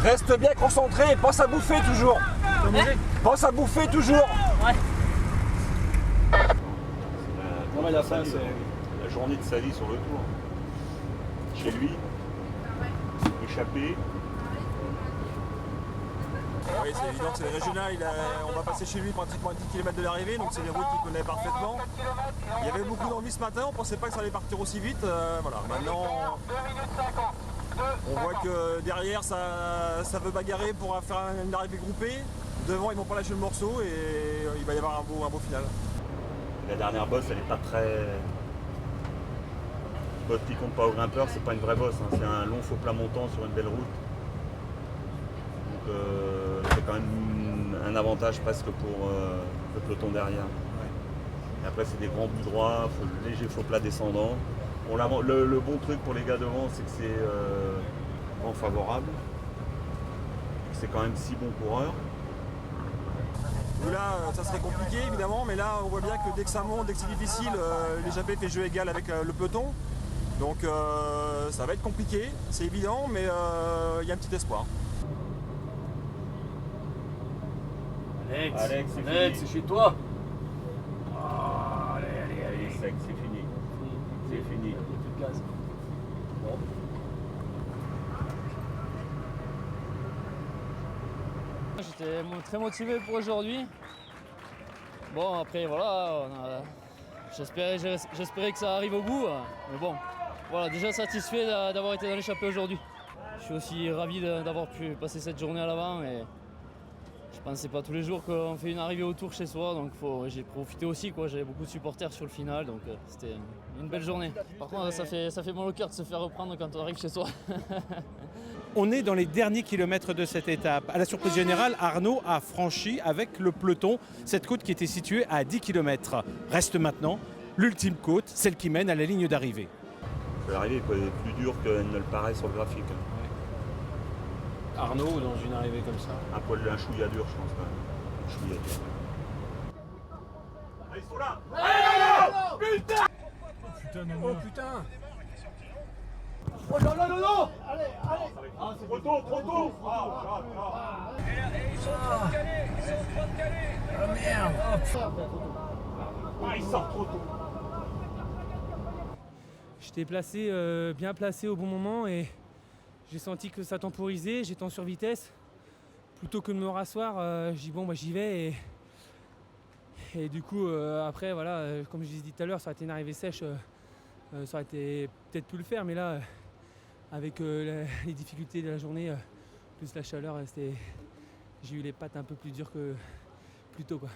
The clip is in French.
Reste bien concentré et pense à bouffer toujours. Pense à bouffer toujours. Ouais. Non mais la fin c'est la journée de sa vie sur le tour. Chez lui, échappé. Oui, c'est évident que c'est le régional, on va passer chez lui pratiquement à 10 km de l'arrivée, donc c'est des routes qu'il connaît parfaitement. Il y avait beaucoup d'envie ce matin, on ne pensait pas que ça allait partir aussi vite. Voilà. Maintenant, on voit que derrière ça veut bagarrer pour faire une arrivée groupée. Devant, ils vont pas lâcher le morceau et il va y avoir un beau final. La dernière bosse, elle n'est pas très... Bosse qui compte pas au grimpeur, c'est pas une vraie bosse, hein. C'est un long faux plat montant sur une belle route. Donc c'est quand même un avantage presque pour le peloton derrière. Ouais. Et après c'est des grands bouts droits, léger faux plat descendant. Le bon truc pour les gars devant, c'est que c'est vent favorable. C'est quand même 6 bons coureurs. Là, ça serait compliqué évidemment, mais là on voit bien que dès que ça monte, dès que c'est difficile, l'échappée fait jeu égal avec le peloton. Donc ça va être compliqué, c'est évident, mais il y a un petit espoir. Alex, c'est chez toi. Allez, sec, c'est fini. C'est fini. Il n'y a plus de gaz. Bon. J'étais très motivé pour aujourd'hui. Bon, après voilà, j'espérais que ça arrive au bout. Mais bon, voilà, déjà satisfait d'avoir été dans l'échappée aujourd'hui. Je suis aussi ravi d'avoir pu passer cette journée à l'avant. Et je pensais pas tous les jours qu'on fait une arrivée au tour chez soi, donc j'ai profité aussi, quoi. J'avais beaucoup de supporters sur le final, donc c'était une belle journée. Par contre, ça fait mal au cœur de se faire reprendre quand on arrive chez soi. On est dans les derniers kilomètres de cette étape. À la surprise générale, Arnaud a franchi avec le peloton cette côte qui était située à 10 km. Reste maintenant l'ultime côte, celle qui mène à la ligne d'arrivée. L'arrivée est plus dure qu'elle ne le paraît sur le graphique. Arnaud, dans une arrivée comme ça. Un chouïa dur, je pense quand même. Un chouïa dur. Allez, ils sont là. Allez, putain. Oh putain. Oh non, non, non, non. Allez. Ah, c'est trop tôt. Ils sont en train de caler. Oh merde. Ah, il sort trop tôt. J'étais bien placé au bon moment et j'ai senti que ça temporisait, j'étais en survitesse. Plutôt que de me rasseoir, j'ai dit bon, j'y vais. Et du coup, après, voilà, comme je l'ai dit tout à l'heure, ça aurait été une arrivée sèche, ça aurait été peut-être pu le faire. Mais là, avec les difficultés de la journée, plus la chaleur, j'ai eu les pattes un peu plus dures que plus tôt, quoi.